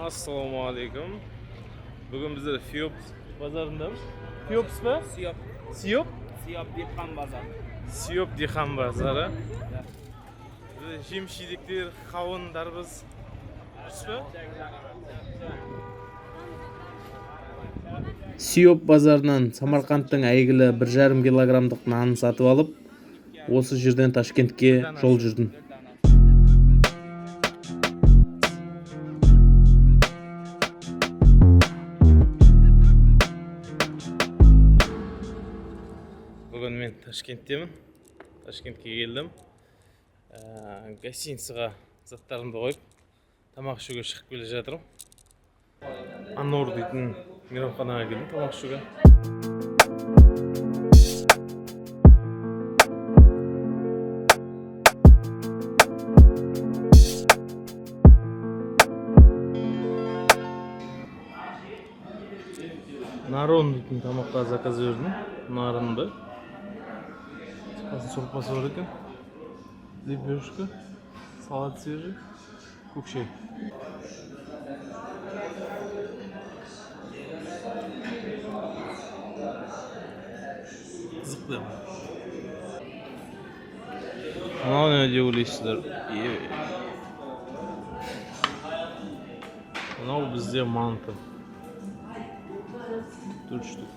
Assalomu alaykum. Bugun bizlar Fiyop bozorindamiz. Fiyopsizmi? Siyop. Siyop? Siyop dehqon bozori. Siyop dehqon bozori. Jemshidiklar, qavun, darbiz. Sizmi? Siyop базарынан Самарқандтың әйгілі 1,5 килограммдық нанын сатып алып, осы жерден Ташкентке жол жүрдім. Бүгін мен Ташкенттемін. Ташкентке келдім. Гостиницаға заттарымды қойып, тамақ ішуге шығып келе жатырмын. Анор дейтін мейрамханаға келдім тамақ ішуге. Нарон дейтін тамаққа заказ бердім. Нарынды. Сорпасы бар екен. Лепешка, салат свежий, көкшей. Қызықты. Мынау не деп ойлайсыздар? Мынау бізде манты. 4 штук.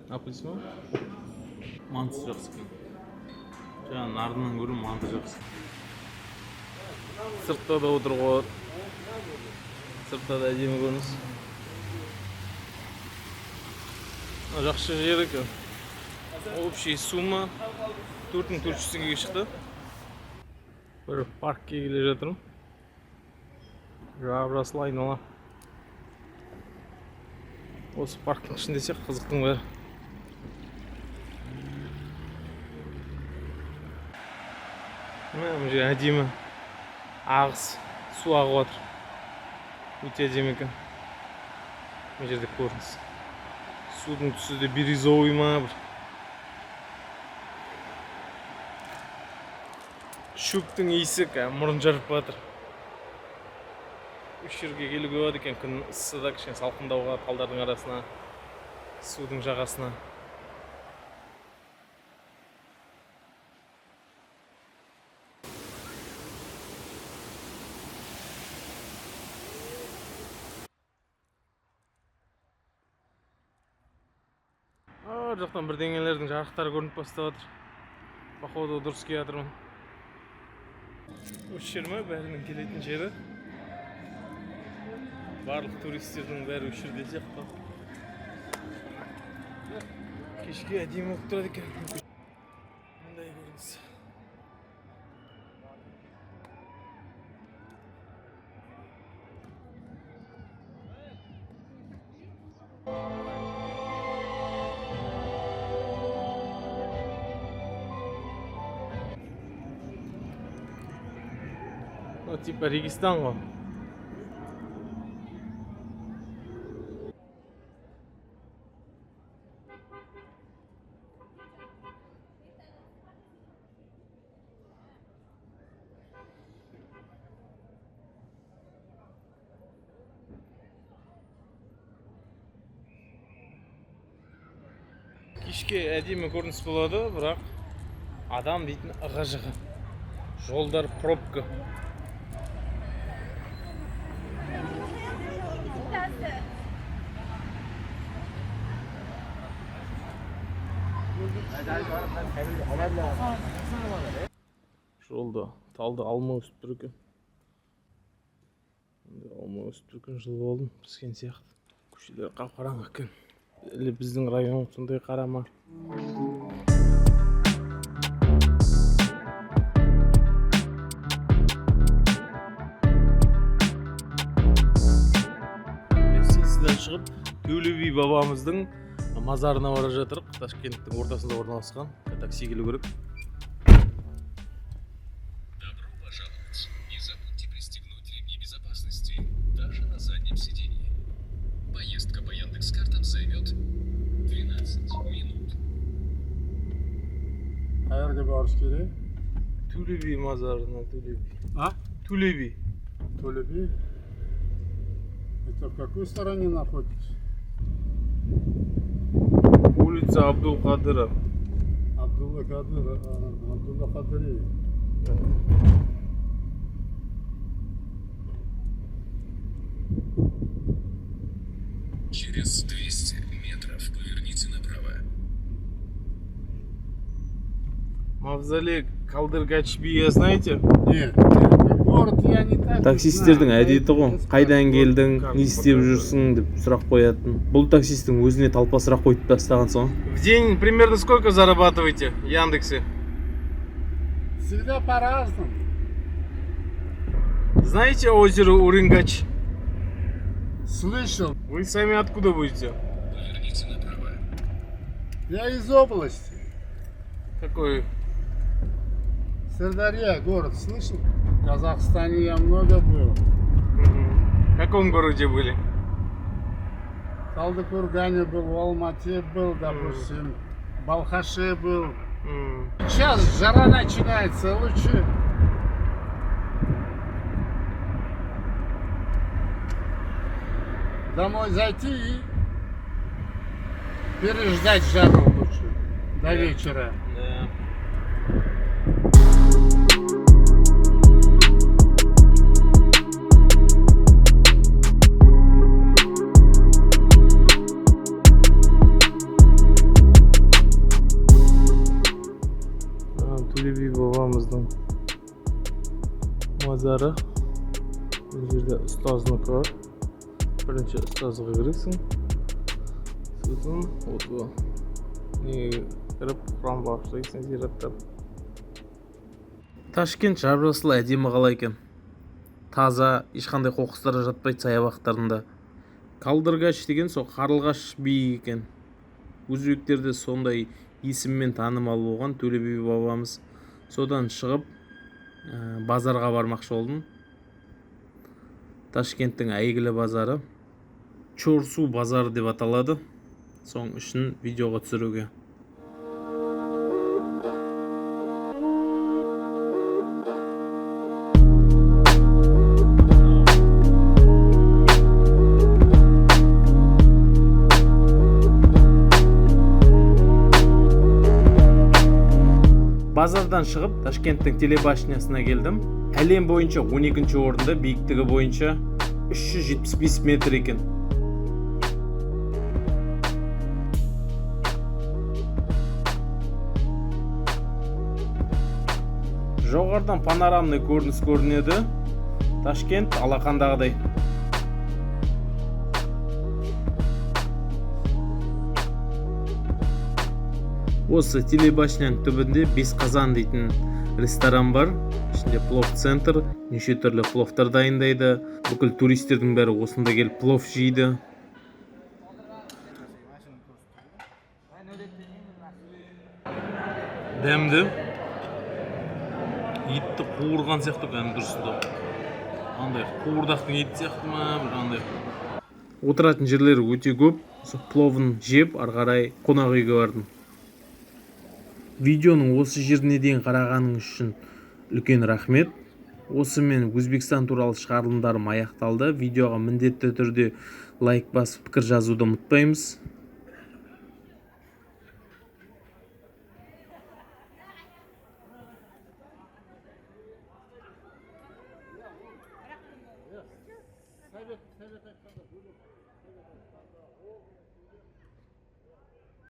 Апельсин? Манты жақсы екен. Жаңа нарыннан көрі манты жақсы. Сыртта да отыруға болады. Сыртта да әдемі көрініс. Жақсы жер екен. Общий сумма 4400 теңгеге шықты. Бір паркке келе жатырмын. Жап-жасыл айнала. Осы парктың ішінде сияқты қызықтың бәрі. Мына жер әдемі ағыс су ағып жатыр. Өте әдемі екен. Мына жерде көрініс. Судың түсі де бирюзовый ма бір. Шөптің иісі мұрын жарып жатыр. Үш жерге келуге болады екен, күн ысыда кішкене салқындауға, талдардың арасына, судың жағасына. Ар жақтан бірдеңелердің жарықтары көрініп бастап жатыр. Походу дұрыс келе жатырмын. Осы жер ме бәрінің келетін жері? Барлық туристердің бәрі осы жерде сияқты. Кешке әдемі болып тұрады екен. Мындай көрініс. Типа Регистан ғой. Кешке әдемі көрініс болады, бірақ адам дейтін ығы-жығы. Жолдар пробка. Жолда талды алма өсіп тұр екен. Алма өсіп тұр екен, жыл болдым піскен сияқты. Көшелер қап-қараңғы екен. Біздің район сондай қарама. Гостиницадан шығып, Төле би бабамыздың мазарына бара жатырық. Ташкенттің ортасында орналасқан. Такси келу керек. Добро пожаловать. Не забудьте пристегнуть ремни безопасности, даже на заднем сиденье. Поездка по Яндекс.Картам займет 12 минут. Қайерге барыш керек? Төле би мазарына, Төле би. А? Төле би. Төле би? Это в какой стороне находится? Улица Абдул-Кадыра. Абдулла Кадыр, Абдулла Кадырей. Через 200 метров поверните направо. Мавзолей Калдыргач бия знаете? Нет, город я не так. Таксистердің знаю. әдеті ғой, қайдан келдің, не істеп жүрсің деп сұрақ қоятын. Бұл таксистің өзіне талпа сұрақ қойып тастаған соң. В день примерно сколько зарабатываете в Яндексе? Всегда по-разному. Знаете озеро Урынгач? Слышал, Вы сами откуда будете? Поверните направо. я из области. Какой? Сырдарья, город, слышал? В Казахстане я много был. В каком городе были? В Талдыкургане был, в Алмате был, допустим, в Балхаше был. Сейчас жара начинается, лучше домой зайти и переждать жару лучше до вечера. Да. Төле би бабамыздың мазары. Бұл жерде ұстаздың бар. Бірінші ұстазға кіресің. Сосын осы неге кіріп құран бағыштайсың зираттап. Ташкент жап-жасыл әдемі қала екен. Таза, ешқандай қоқыстар жатпайды саябақтарында. Калдыргач деген сол қарлығаш би екен. Өзбектерде сондай есіммен танымал болған Төле би бабамыз. Содан шығып базарға бармақшы болдым. Ташкенттің әйгілі базары Чорсу базары деп аталады. Соң үшін видеоға түсіруге. Базардан шығып, Ташкенттің телебашнясына келдім. Әлем бойынша 12-ші орында, биіктігі бойынша 375 метр екен. Жоғардан панорамный көрініс көрінеді. Ташкент алақандағыдай. Осы телебашняның түбінде Бесқазан дейтін ресторан бар. Ішінде плов центр, неше түрлі пловтар дайындайды. Бүкіл туристердің бәрі осында келіп плов жейді. Дәмді. Етті қуырған сияқты кәдімгі дұрысында. Андай қуырдақтың еті сияқты ма, бір андай. Отыратын жерлері өте көп. Пловын жеп, ары қарай қонақ үйге бардым. Видеоның осы жеріне дейін қарағаның үшін үлкен рахмет. Осымен Өзбекстан туралы шығарылымдарым аяқталды. Видеоға міндетті түрде лайк басып пікір жазуды ұмытпаймыз. Совет